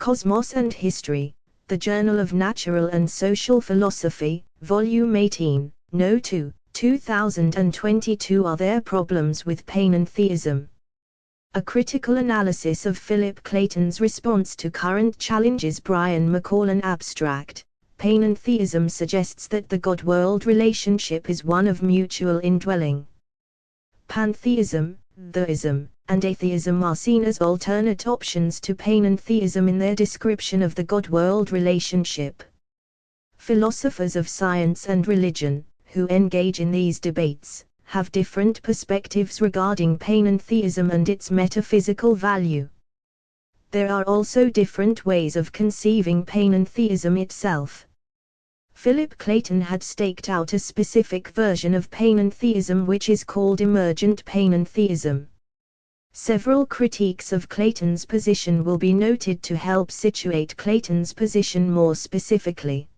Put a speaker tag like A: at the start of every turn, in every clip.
A: Cosmos and History, The Journal of Natural and Social Philosophy, Volume 18, No. 2, 2022. Are there problems with panentheism? A critical analysis of Philip Clayton's response to current challenges. Brian McCall. Abstract. Panentheism suggests that the God-world relationship is one of mutual indwelling. Pantheism, theism, and atheism are seen as alternate options to panentheism in their description of the God-world relationship. Philosophers of science and religion, who engage in these debates, have different perspectives regarding panentheism and its metaphysical value. There are also different ways of conceiving panentheism itself. Philip Clayton had staked out a specific version of panentheism which is called emergent panentheism. Several critiques of Clayton's position will be noted to help situate Clayton's position more specifically.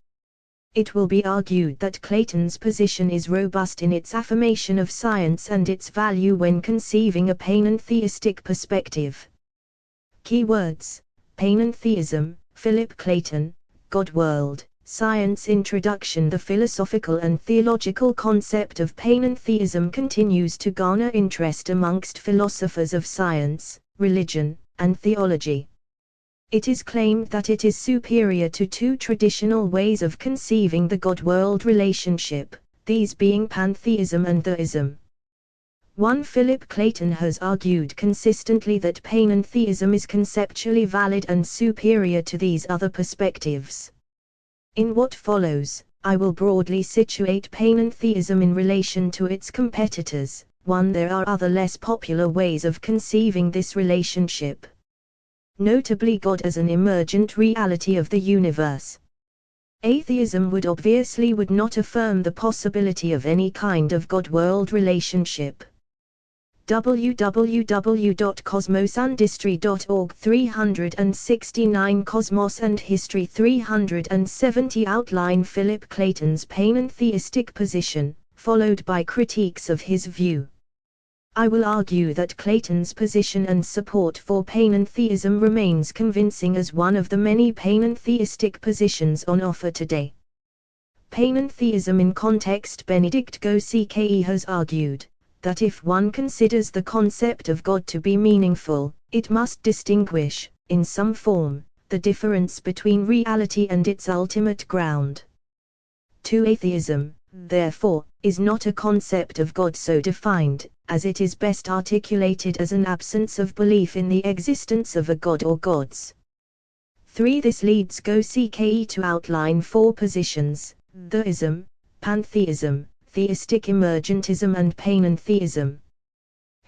A: It will be argued that Clayton's position is robust in its affirmation of science and its value when conceiving a panentheistic perspective. Keywords: panentheism, Philip Clayton, God-world, science. Introduction. The philosophical and theological concept of panentheism continues to garner interest amongst philosophers of science, religion, and theology. It is claimed that it is superior to two traditional ways of conceiving the God-world relationship, these being pantheism and theism. 1. Philip Clayton has argued consistently that panentheism is conceptually valid and superior to these other perspectives. In what follows, I will broadly situate panentheism in relation to its competitors. 1. There are other less popular ways of conceiving this relationship. Notably God as an emergent reality of the universe. Atheism would not affirm the possibility of any kind of God-world relationship. www.cosmosandhistory.org 369 Cosmos and History 370 Outline Philip Clayton's panentheistic position, followed by critiques of his view. I will argue that Clayton's position and support for panentheism remains convincing as one of the many panentheistic positions on offer today. Panentheism in context. Benedict Gocke has argued that if one considers the concept of God to be meaningful, it must distinguish, in some form, the difference between reality and its ultimate ground. 2. Atheism, therefore, is not a concept of God so defined, as it is best articulated as an absence of belief in the existence of a God or gods. 3. This leads Gocke to outline four positions: theism, pantheism, theistic emergentism and panentheism.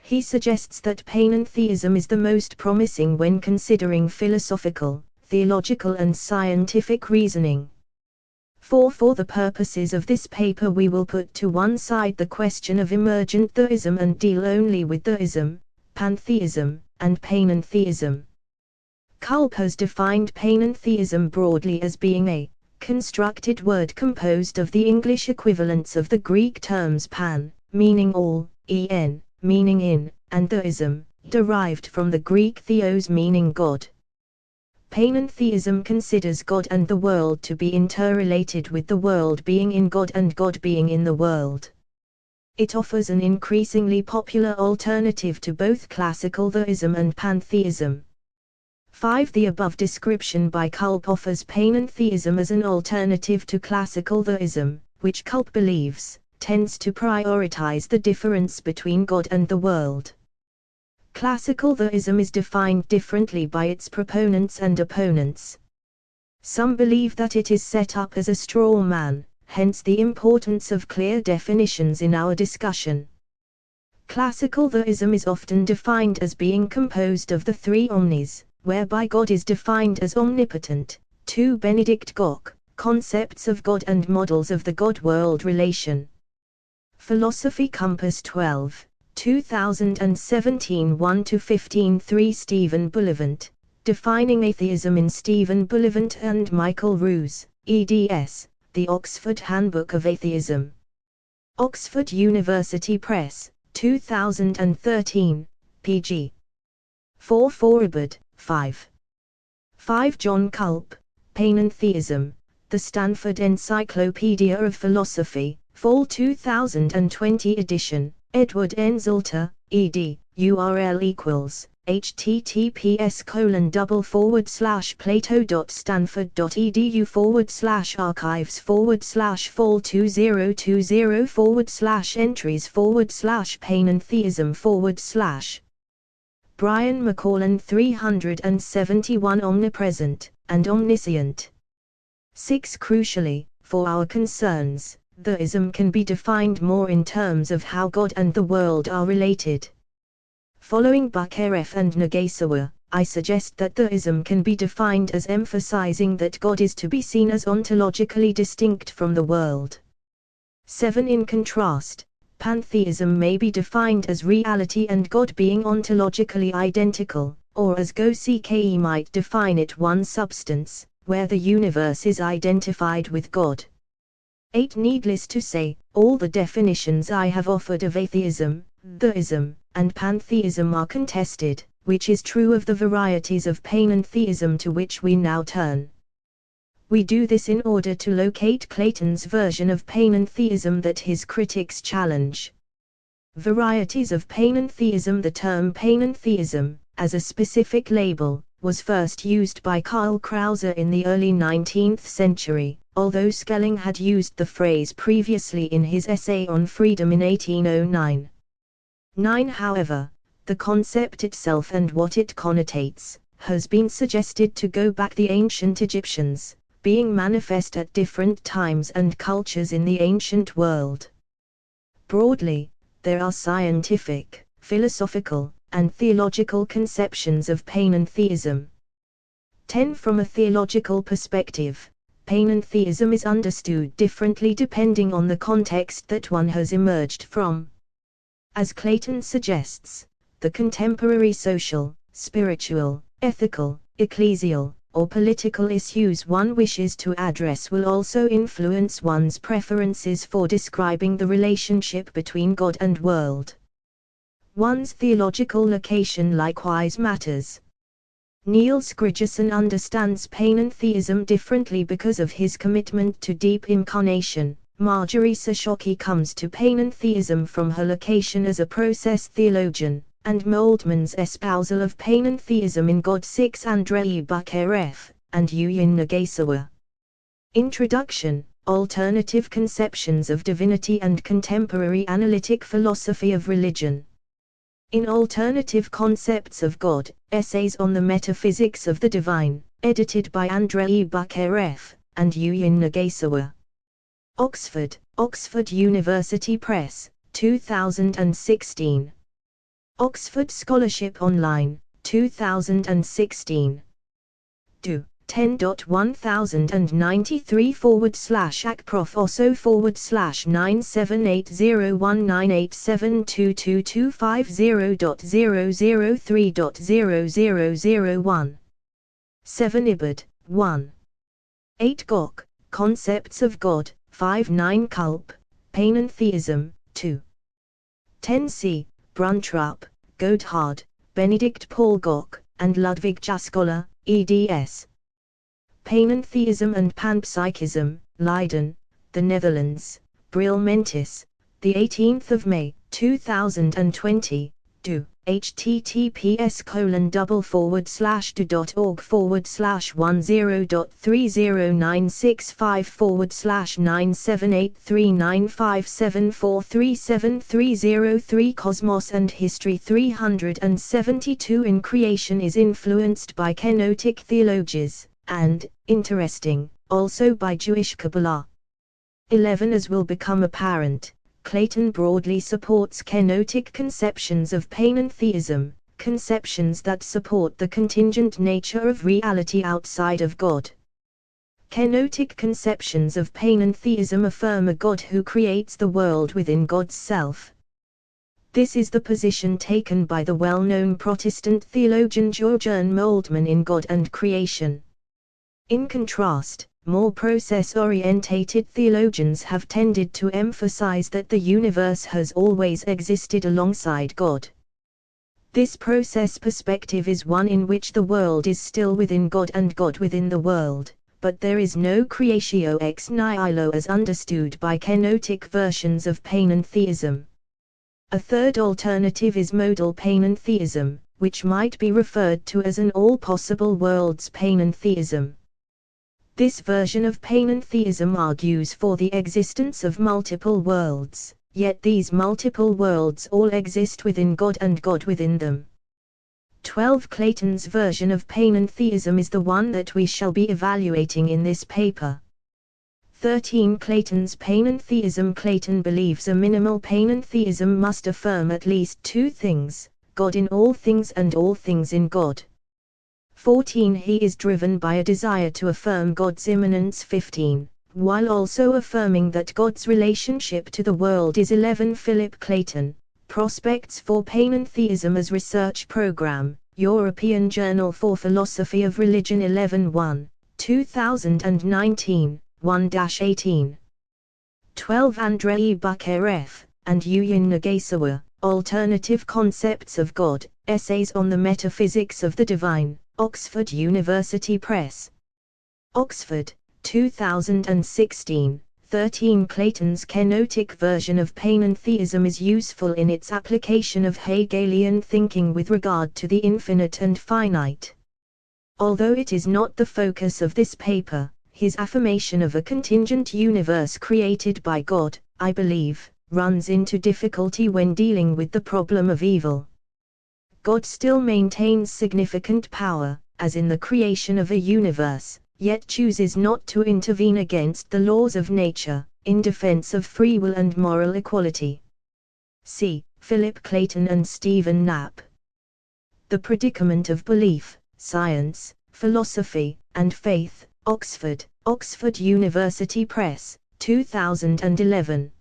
A: He suggests that panentheism is the most promising when considering philosophical, theological and scientific reasoning. 4. For the purposes of this paper we will put to one side the question of emergent theism and deal only with theism, pantheism, and panentheism. Culp has defined panentheism broadly as being a constructed word composed of the English equivalents of the Greek terms pan, meaning all, en, meaning in, and theism, derived from the Greek theos meaning God. Panentheism considers God and the world to be interrelated with the world being in God and God being in the world. It offers an increasingly popular alternative to both classical theism and pantheism. 5. The above description by Culp offers panentheism as an alternative to classical theism, which Culp believes tends to prioritize the difference between God and the world. Classical theism is defined differently by its proponents and opponents. Some believe that it is set up as a straw man, hence the importance of clear definitions in our discussion. Classical theism is often defined as being composed of the three omnis, whereby God is defined as omnipotent. 2. Benedict Gocke, Concepts of God and Models of the God-World Relation. Philosophy Compass 12, 2017 1-15. 3. Stephen Bullivant, Defining Atheism in Stephen Bullivant and Michael Ruse, eds, The Oxford Handbook of Atheism. Oxford University Press, 2013, pg. 4. Forabud, 5. 5. John Culp, Panentheism, The Stanford Encyclopedia of Philosophy, Fall 2020 edition, Edward N. Zalter, ed., URL equals, https://plato.stanford.edu/archives/fall 2020/entries/panentheism/ Brian McCallan 371 Omnipresent and Omniscient. 6. Crucially, for our concerns, theism can be defined more in terms of how God and the world are related. Following Bukharev and Nagasawa, I suggest that theism can be defined as emphasizing that God is to be seen as ontologically distinct from the world. 7. In contrast, pantheism may be defined as reality and God being ontologically identical, or as Goseke might define it, one substance, where the universe is identified with God. 8. Needless to say, all the definitions I have offered of atheism, theism, and pantheism are contested, which is true of the varieties of panentheism to which we now turn. We do this in order to locate Clayton's version of panentheism that his critics challenge. Varieties of panentheism. The term panentheism, as a specific label, was first used by Karl Krause in the early 19th century, although Schelling had used the phrase previously in his essay on freedom in 1809. 9. However, the concept itself and what it connotates, has been suggested to go back the ancient Egyptians, being manifest at different times and cultures in the ancient world. Broadly, there are scientific, philosophical, and theological conceptions of panentheism. 10. From a theological perspective, panentheism is understood differently depending on the context that one has emerged from. As Clayton suggests, the contemporary social, spiritual, ethical, ecclesial, or political issues one wishes to address will also influence one's preferences for describing the relationship between God and world. One's theological location likewise matters. Neil Scrigerson understands panentheism differently because of his commitment to deep incarnation. Marjorie Sashoki comes to panentheism from her location as a process theologian, and Moldman's espousal of panentheism in God 6. Andrei Bukharev, and Yuyin Nagasawa. Introduction, Alternative Conceptions of Divinity and Contemporary Analytic Philosophy of Religion. In Alternative Concepts of God, Essays on the Metaphysics of the Divine, edited by Andrei Bukharev, and Yuyin Nagasawa. Oxford, Oxford University Press, 2016. Oxford Scholarship Online, 2016. Do. 10.1000978019722500.003.0001. 7. Ibid. 1. 8. Gok, Concepts of God, 5. 9. Culp, Panentheism, 2. 10. C. Bruntrup, Godhard, Benedict Paul Gok, and Ludwig Jaskola, eds. Panentheism and Panpsychism, Leiden, the Netherlands, Brill Mentis, 18 May, 2020, do. https://do.org/10309654/9783957437303 Cosmos and History 372 in Creation is influenced by kenotic theologies, and, interesting, also by Jewish Kabbalah. 11. As will become apparent, Clayton broadly supports kenotic conceptions of panentheism, conceptions that support the contingent nature of reality outside of God. Kenotic conceptions of panentheism affirm a God who creates the world within God's self. This is the position taken by the well-known Protestant theologian Georgian Moldman in God and Creation. In contrast, more process-orientated theologians have tended to emphasize that the universe has always existed alongside God. This process perspective is one in which the world is still within God and God within the world, but there is no creatio ex nihilo as understood by kenotic versions of panentheism. A third alternative is modal panentheism, which might be referred to as an all-possible worlds panentheism. This version of panentheism argues for the existence of multiple worlds, yet these multiple worlds all exist within God and God within them. 12. Clayton's version of panentheism is the one that we shall be evaluating in this paper. 13. Clayton's panentheism. Clayton believes a minimal panentheism must affirm at least two things: God in all things and all things in God. 14. He is driven by a desire to affirm God's immanence. 15. While also affirming that God's relationship to the world is. 11. Philip Clayton, Prospects for Panentheism as Research Program, European Journal for Philosophy of Religion. 11-1, 2019, 1-18. 12. Andrei Bukharev and Yuyin Nagasawa, Alternative Concepts of God, Essays on the Metaphysics of the Divine, Oxford University Press. Oxford, 2016. 13. Clayton's kenotic version of panentheism is useful in its application of Hegelian thinking with regard to the infinite and finite. Although it is not the focus of this paper, his affirmation of a contingent universe created by God, I believe, runs into difficulty when dealing with the problem of evil. God still maintains significant power, as in the creation of a universe, yet chooses not to intervene against the laws of nature, in defense of free will and moral equality. See Philip Clayton and Stephen Knapp. The Predicament of Belief, Science, Philosophy, and Faith, Oxford, Oxford University Press, 2011.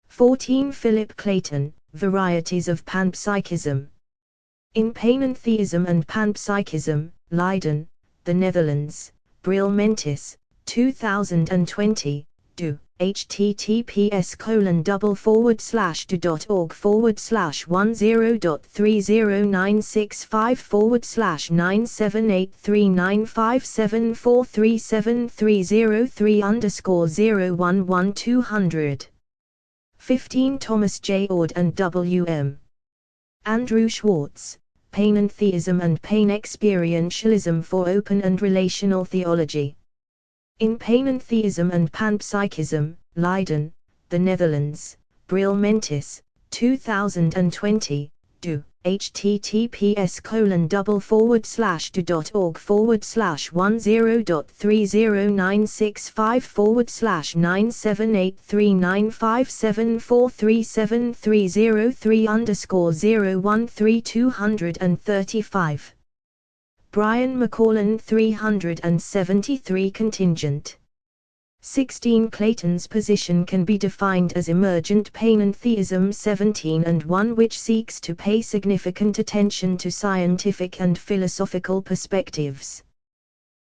A: 14. Philip Clayton, Varieties of Panpsychism. In Panentheism and Panpsychism, Leiden, the Netherlands, Bril Mentis, 2020, do, https://do.org/103965/4/97839543730311200. 15. Thomas J. Ord and W. M. Andrew Schwartz, Panentheism and Panexperientialism for Open and Relational Theology. In Panentheism and Panpsychism, Leiden, the Netherlands, Bril Mentis, 2020, do, https://do.org/103965/437303957433235. Brian McCallan 373 Contingent. 16. Clayton's position can be defined as emergent panentheism. 17. And one which seeks to pay significant attention to scientific and philosophical perspectives.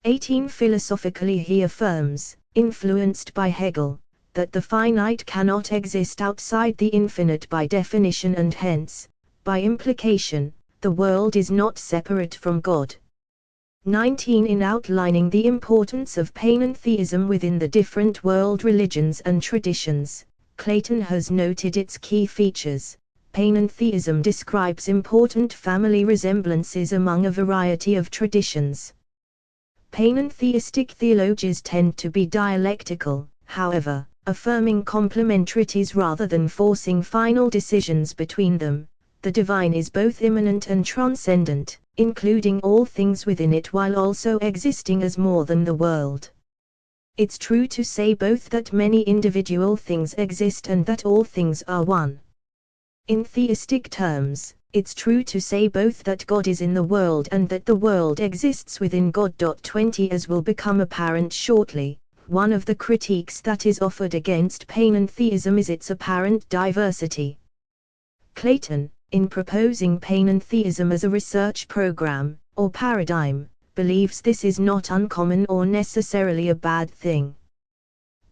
A: 18. Philosophically he affirms, influenced by Hegel, that the finite cannot exist outside the infinite by definition and hence, by implication, the world is not separate from God. 19. In outlining the importance of panentheism within the different world religions and traditions, Clayton has noted its key features. Panentheism describes important family resemblances among a variety of traditions. Panentheistic theologies tend to be dialectical, however, affirming complementarities rather than forcing final decisions between them. The divine is both immanent and transcendent, including all things within it while also existing as more than the world. It's true to say both that many individual things exist and that all things are one. In theistic terms, it's true to say both that God is in the world and that the world exists within God. 20. As will become apparent shortly, one of the critiques that is offered against panentheism is its apparent diversity. Clayton, in proposing panentheism as a research program, or paradigm, believes this is not uncommon or necessarily a bad thing.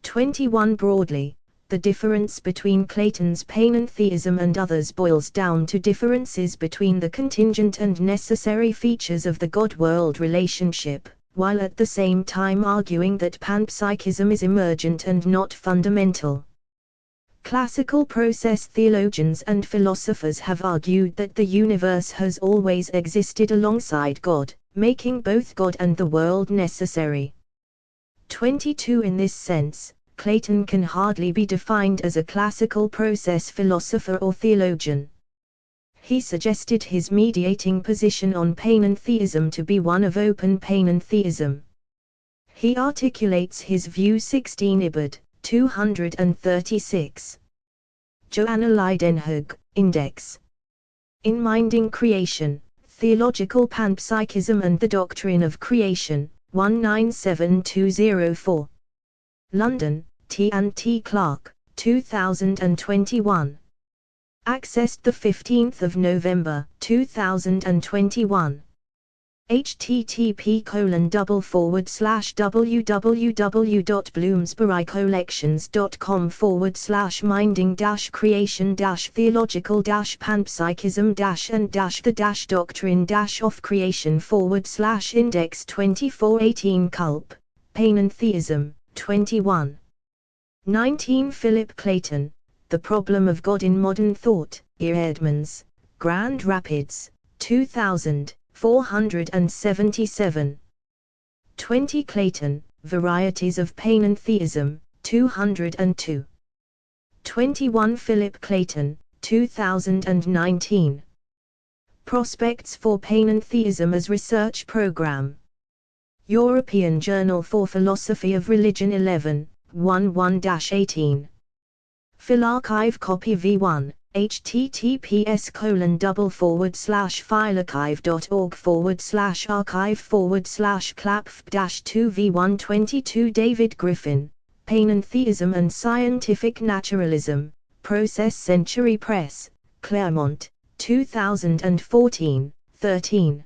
A: 21. Broadly, The difference between Clayton's panentheism and others boils down to differences between the contingent and necessary features of the God-world relationship, while at the same time arguing that panpsychism is emergent and not fundamental. Classical process theologians and philosophers have argued that the universe has always existed alongside God, making both God and the world necessary. 22. In this sense, Clayton can hardly be defined as a classical process philosopher or theologian. He suggested his mediating position on panentheism to be one of open panentheism. He articulates his view 16 Ibid. 236. Joanna Leidenhug, Index. In Minding Creation, Theological Panpsychism and the Doctrine of Creation, 197204. London, T&T Clark, 2021. Accessed 15 November, 2021. http://www.bloomsbury-collections.com/minding-creation-theological-panpsychism-and-the-doctrine-of creation/Index 2418 Panentheism, 21. Philip Clayton, The Problem of God in Modern Thought, E. Edmonds, Grand Rapids, 2000. 477. 20 Clayton, Varieties of Panentheism, 202. 21 Philip Clayton, 2019. Prospects for Panentheism as Research Program. European Journal for Philosophy of Religion 11, 11-18. PhilArchive Copy V1. https://filearchive.org/archive/clapf-2v122 David Griffin, Panentheism and Scientific Naturalism, Process Century Press, Claremont, 2014, 13.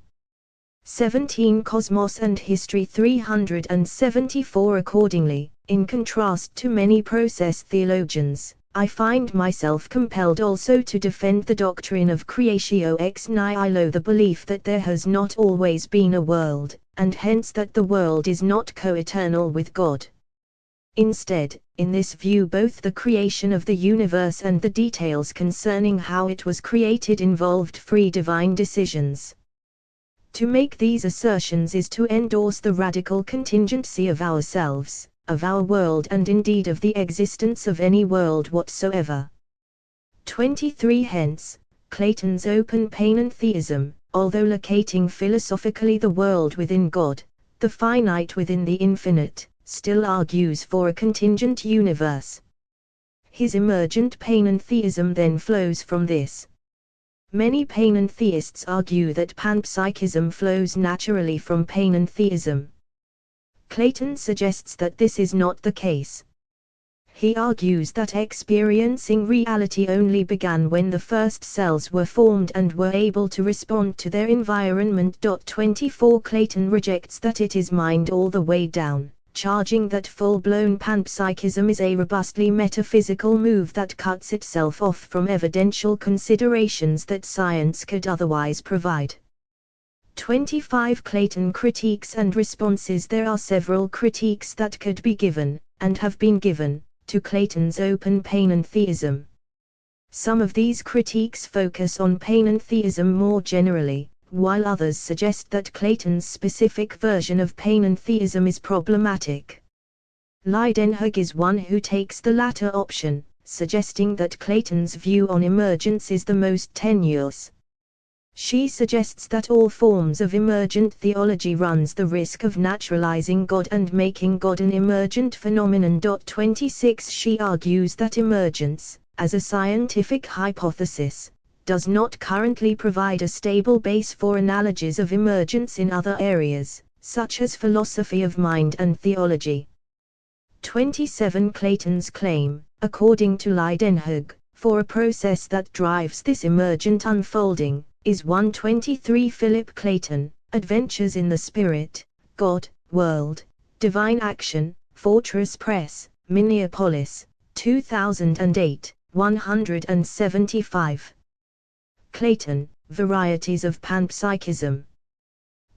A: 17 Cosmos and History 374 Accordingly, in contrast to many process theologians, I find myself compelled also to defend the doctrine of creatio ex nihilo, the belief that there has not always been a world, and hence that the world is not co-eternal with God. Instead, in this view both the creation of the universe and the details concerning how it was created involved free divine decisions. To make these assertions is to endorse the radical contingency of ourselves, of our world, and indeed of the existence of any world whatsoever. 23 Hence, Clayton's open panentheism, although locating philosophically the world within God, the finite within the infinite, still argues for a contingent universe. His emergent panentheism then flows from this. Many panentheists argue that panpsychism flows naturally from panentheism. Clayton suggests that this is not the case. He argues that experiencing reality only began when the first cells were formed and were able to respond to their environment. 24 Clayton rejects that it is mind all the way down, charging that full-blown panpsychism is a robustly metaphysical move that cuts itself off from evidential considerations that science could otherwise provide. 25 Clayton critiques and responses. There are several critiques that could be given, and have been given, to Clayton's open panentheism. Some of these critiques focus on panentheism more generally, while others suggest that Clayton's specific version of panentheism is problematic. Leidenhug is one who takes the latter option, suggesting that Clayton's view on emergence is the most tenuous. She suggests that all forms of emergent theology runs the risk of naturalizing God and making God an emergent phenomenon. 26 She argues that emergence, as a scientific hypothesis, does not currently provide a stable base for analogies of emergence in other areas, such as philosophy of mind and theology. 27 Clayton's claim, according to Leidenhug, for a process that drives this emergent unfolding, is 123 Philip Clayton, Adventures in the Spirit, God, World, Divine Action, Fortress Press, Minneapolis, 2008, 175. Clayton, Varieties of Panpsychism.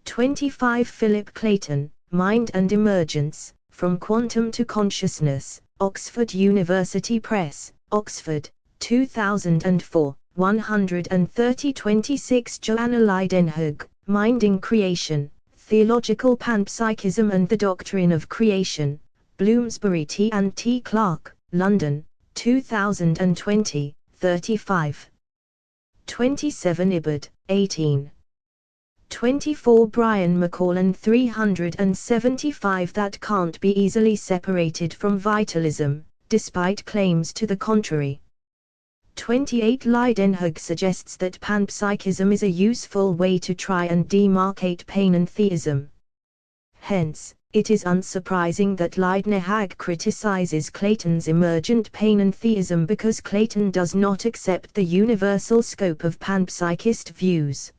A: 25. Philip Clayton, Mind and Emergence, From Quantum to Consciousness, Oxford University Press, Oxford, 2004, 130. 26. Joanna Leidenhug, Minding Creation, Theological Panpsychism and the Doctrine of Creation, Bloomsbury T. and T. Clark, London, 2020, 35. 27. Ibbard, 18. 24. Brian McCall 375. That can't be easily separated from vitalism, despite claims to the contrary. 28. Leidenhug suggests that panpsychism is a useful way to try and demarcate panentheism. Hence, it is unsurprising that Leidenhug criticizes Clayton's emergent panentheism because Clayton does not accept the universal scope of panpsychist views.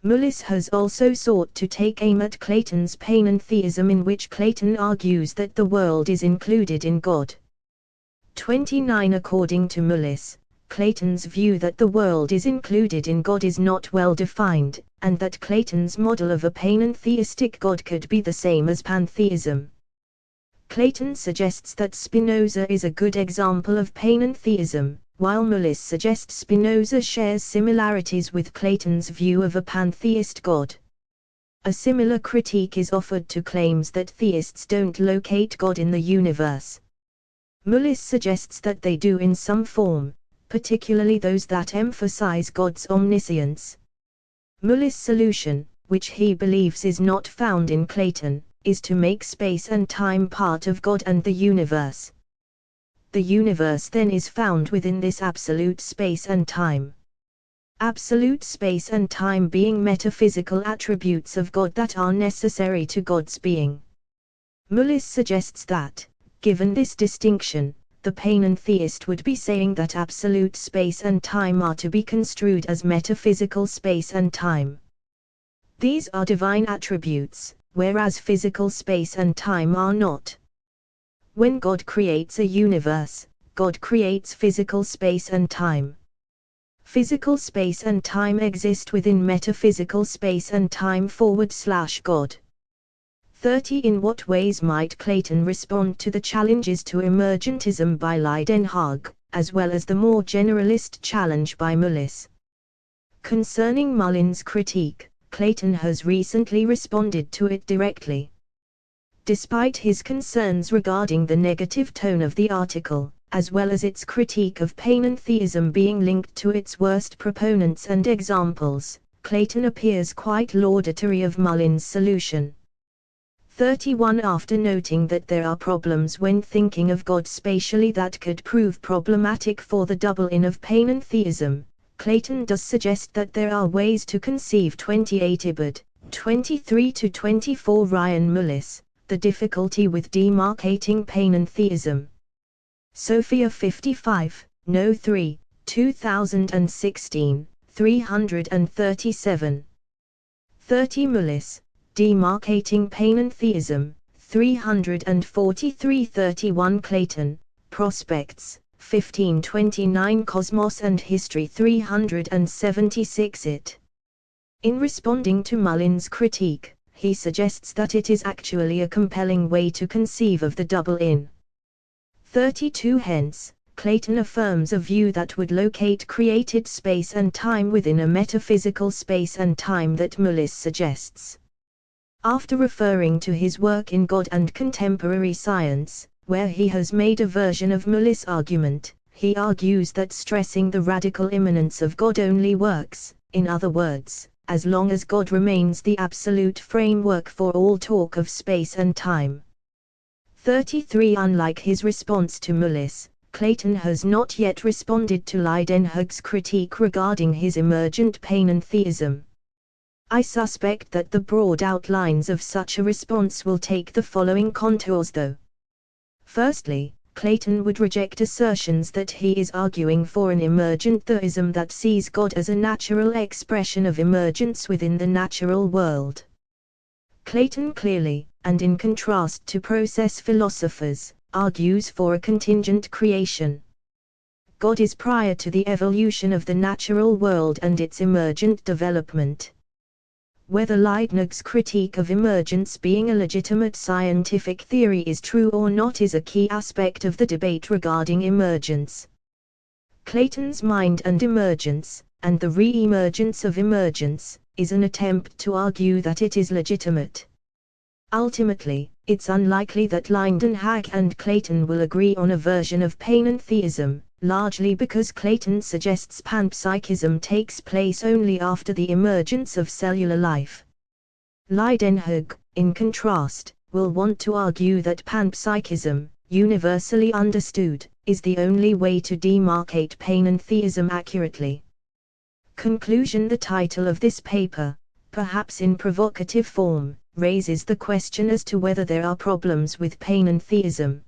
A: Mullis has also sought to take aim at Clayton's panentheism, in which Clayton argues that the world is included in God. 29. According to Mullis, Clayton's view that the world is included in God is not well defined, and that Clayton's model of a panentheistic God could be the same as pantheism. Clayton suggests that Spinoza is a good example of panentheism, while Mullis suggests Spinoza shares similarities with Clayton's view of a pantheist God. A similar critique is offered to claims that theists don't locate God in the universe. Mullis suggests that they do in some form, particularly those that emphasize God's omniscience. Mullis' solution, which he believes is not found in Clayton, is to make space and time part of God and the universe. The universe then is found within this absolute space and time. Absolute space and time being metaphysical attributes of God that are necessary to God's being. Mullis suggests that, given this distinction, the panentheist would be saying that absolute space and time are to be construed as metaphysical space and time. These are divine attributes, whereas physical space and time are not. When God creates a universe, God creates physical space and time. Physical space and time exist within metaphysical space and time / God. 30. In what ways might Clayton respond to the challenges to emergentism by Leidenhug, as well as the more generalist challenge by Mullis? Concerning Mullin's critique, Clayton has recently responded to it directly. Despite his concerns regarding the negative tone of the article, as well as its critique of panentheism being linked to its worst proponents and examples, Clayton appears quite laudatory of Mullin's solution. 31. After noting that there are problems when thinking of God spatially that could prove problematic for the double-in of panentheism, Clayton does suggest that there are ways to conceive. 28. Ibbard, 23-24. Ryan Mullis, The Difficulty with Demarcating Panentheism. Sophia 55, No. 3, 2016, 337. 30. Mullis, Demarcating Panentheism, 343. 31. Clayton, Prospects, 1529. Cosmos and History 376. In responding to Mullin's critique, he suggests that it is actually a compelling way to conceive of the double-in. 32. Hence, Clayton affirms a view that would locate created space and time within a metaphysical space and time that Mullis suggests. After referring to his work in God and Contemporary Science, where he has made a version of Mullis' argument, he argues that stressing the radical immanence of God only works, in other words, as long as God remains the absolute framework for all talk of space and time. 33. Unlike his response to Mullis, Clayton has not yet responded to Leidenhug's critique regarding his emergent panentheism. I suspect that the broad outlines of such a response will take the following contours though. Firstly, Clayton would reject assertions that he is arguing for an emergent theism that sees God as a natural expression of emergence within the natural world. Clayton clearly, and in contrast to process philosophers, argues for a contingent creation. God is prior to the evolution of the natural world and its emergent development. Whether Leibniz's critique of emergence being a legitimate scientific theory is true or not is a key aspect of the debate regarding emergence. Clayton's Mind and Emergence, and the Re-emergence of Emergence, is an attempt to argue that it is legitimate. Ultimately, it's unlikely that Lindenhag and Clayton will agree on a version of panentheism, largely because Clayton suggests panpsychism takes place only after the emergence of cellular life. Lindenhag, in contrast, will want to argue that panpsychism, universally understood, is the only way to demarcate panentheism accurately. Conclusion: the title of this paper, perhaps in provocative form, raises the question as to whether there are problems with panentheism.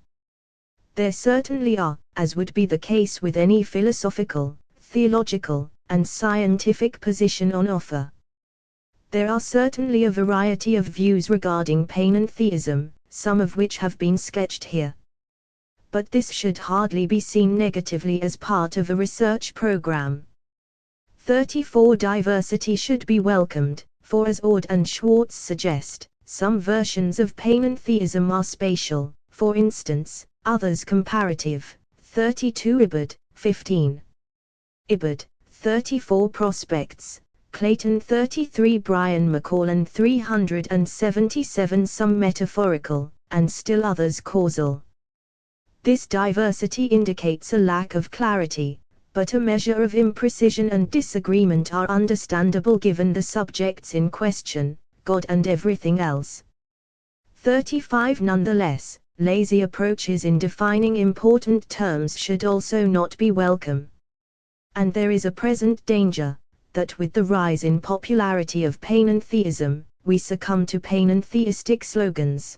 A: There certainly are, as would be the case with any philosophical, theological, and scientific position on offer. There are certainly a variety of views regarding panentheism, some of which have been sketched here. But this should hardly be seen negatively as part of a research program. 34 Diversity should be welcomed, for as Ord and Schwartz suggest, some versions of panentheism are spatial, for instance, others comparative. 32 Ibid, 15. Ibid, 34 Prospects, Clayton 33 Brian McCallan 377 Some metaphorical, and still others causal. This diversity indicates a lack of clarity, but a measure of imprecision and disagreement are understandable given the subjects in question, God and everything else. 35 Nonetheless, lazy approaches in defining important terms should also not be welcome. And there is a present danger, that with the rise in popularity of panentheism, we succumb to panentheistic slogans.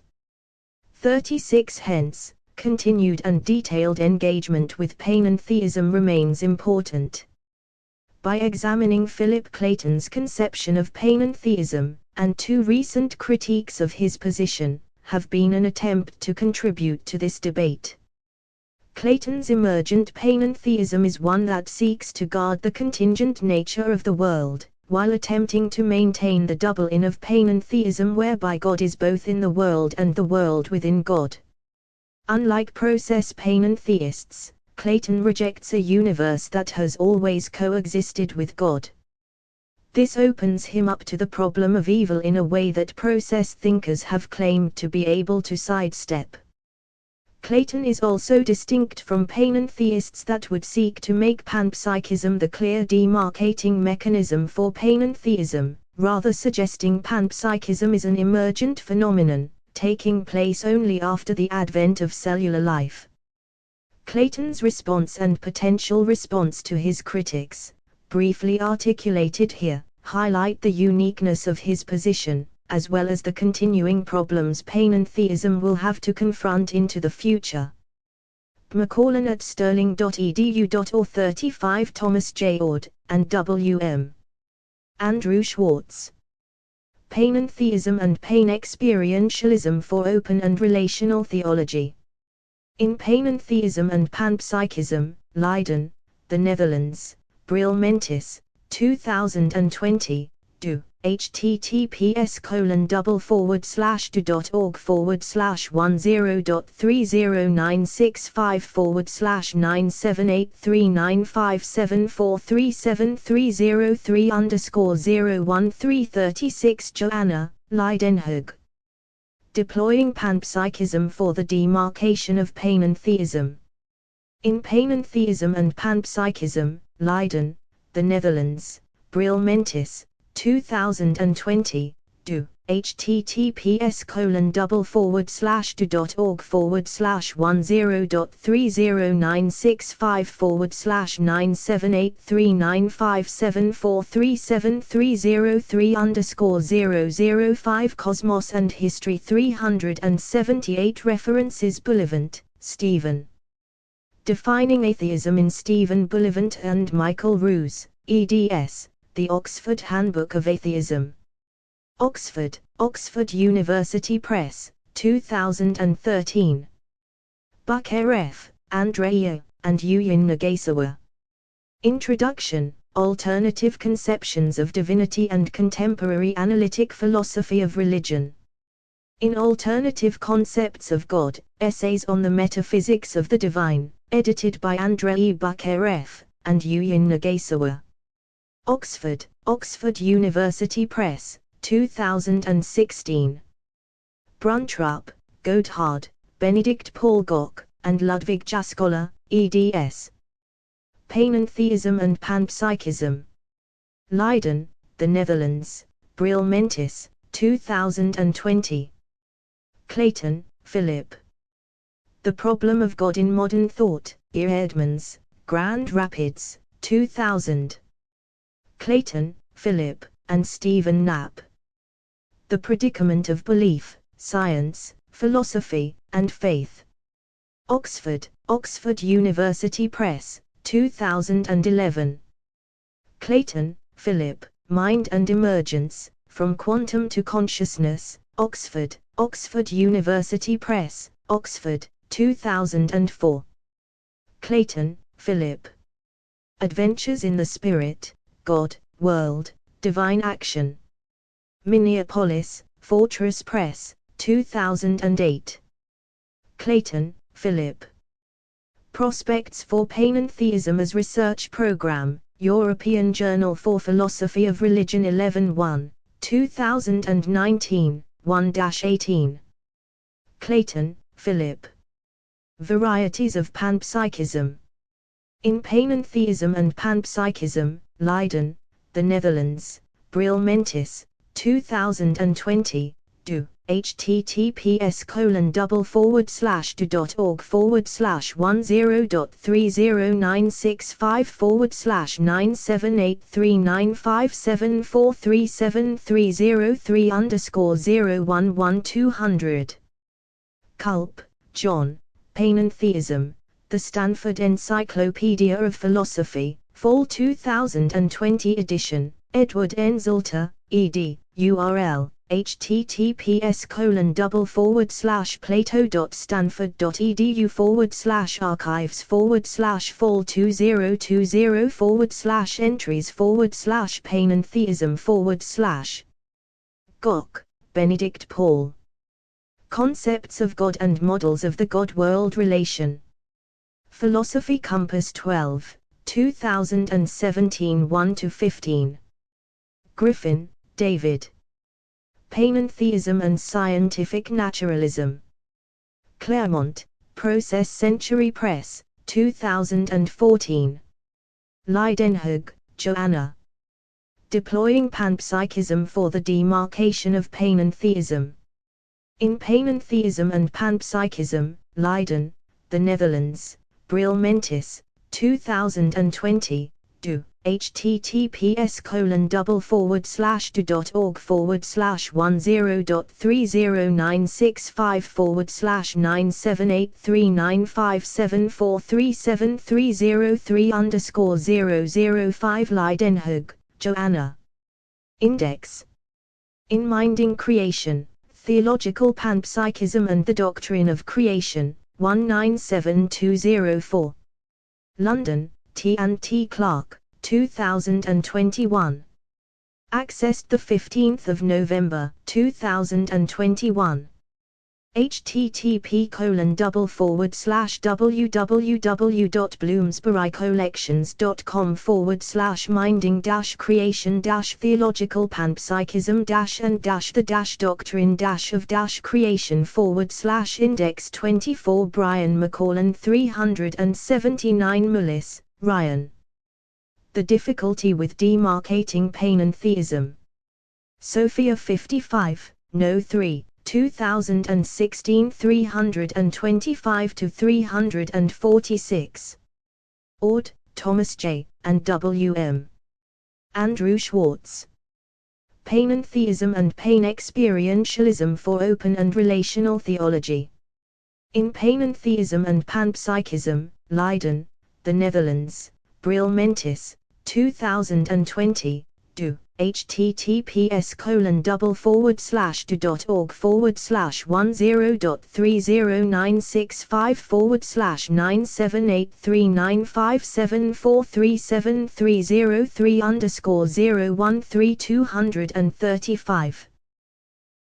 A: 36 Hence, continued and detailed engagement with panentheism remains important. By examining Philip Clayton's conception of panentheism, and two recent critiques of his position, have been an attempt to contribute to this debate. Clayton's emergent panentheism is one that seeks to guard the contingent nature of the world, while attempting to maintain the double-in of panentheism whereby God is both in the world and the world within God. Unlike process panentheists, Clayton rejects a universe that has always coexisted with God. This opens him up to the problem of evil in a way that process thinkers have claimed to be able to sidestep. Clayton is also distinct from panentheists that would seek to make panpsychism the clear demarcating mechanism for panentheism, rather suggesting panpsychism is an emergent phenomenon, taking place only after the advent of cellular life. Clayton's response and potential response to his critics, briefly articulated here, highlight the uniqueness of his position, as well as the continuing problems panentheism will have to confront into the future. McCallan at sterling.edu. 35 Thomas J. Ord, and W.M. Andrew Schwartz. Panentheism and Panexperientialism for Open and Relational Theology. In Panentheism and Panpsychism, Leiden, the Netherlands, Brill Mentis, 2020, do. https://do.org/1023965/9783957437303_01336 Joanna, Leidenhug. Deploying Panpsychism for the Demarcation of Panentheism. In Panentheism and Panpsychism, Leiden, the Netherlands, Brill Mentis, 2020, do. https://do.org/1023965/9783957437303_005 Cosmos and History 378 References Bullivant, Stephen. Defining Atheism in Stephen Bullivant and Michael Roos, eds. The Oxford Handbook of Atheism. Oxford, Oxford University Press, 2013. Bucharef, Andreea, and Yuyin Nagasawa. Introduction, Alternative Conceptions of Divinity and Contemporary Analytic Philosophy of Religion. In Alternative Concepts of God, Essays on the Metaphysics of the Divine, edited by Andrei Bucharef and Yuyin Nagasawa. Oxford, Oxford University Press, 2016. Bruntrup, Gotthard, Benedict Paul Gok, and Ludwig Jaskola, eds. Panentheism and Panpsychism. Leiden, the Netherlands, Bril Mentis, 2020. Clayton, Philip. The Problem of God in Modern Thought, E. Edmonds, Grand Rapids, 2000. Clayton, Philip, and Stephen Knapp. The Predicament of Belief, Science, Philosophy, and Faith. Oxford, Oxford University Press, 2011. Clayton, Philip, Mind and Emergence, From Quantum to Consciousness, Oxford, Oxford University Press, Oxford, 2004. Clayton, Philip. Adventures in the Spirit, God, World, Divine Action. Minneapolis, Fortress Press, 2008. Clayton, Philip. Prospects for Panentheism as Research Program, European Journal for Philosophy of Religion 11-1, 2019, 1-18. Clayton, Philip. Varieties of Panpsychism. In Panentheism and Panpsychism, Leiden, the Netherlands, Bril Mentis, 2020, do. https://do.org/103965/97839574373011200. Culp, John, Panentheism, The Stanford Encyclopedia of Philosophy, Fall 2020 edition, Edward N. Zolter, ed., URL, https://plato.stanford.edu/archives/fall2020/entries/panentheism/. Gok, Benedict Paul. Concepts of God and Models of the God-World Relation. Philosophy Compass 12, 2017 1-15. Griffin, David. Panentheism and Scientific Naturalism. Claremont, Process Century Press, 2014. Leidenhug, Joanna. Deploying Panpsychism for the Demarcation of Panentheism. In Panentheism and Panpsychism, Leiden, the Netherlands, Bril Mentis, 2020, do. https://do.org/103965/9783957437303_005 Leidenhug, Joanna. Index. In Minding Creation, Theological Panpsychism and the Doctrine of Creation, 197204. London, T&T Clark, 2021. Accessed 15 November 2021. http://www.bloomsburycollections.com/minding-creation-theological panpsychism-and-the-doctrine-of-creation/index 24 Brian McCallan 379 Mullis, Ryan. The Difficulty with Demarcating Panentheism. Sophia 55, No. 3, 2016 325-346. Ord, Thomas J., and W. M. Andrew Schwartz. Panentheism and Panexperientialism for Open and Relational Theology. In Panentheism and Panpsychism, Leiden, the Netherlands, Bril Mentis, 2020, do. https://do.org/10.30965/9783957437303_01335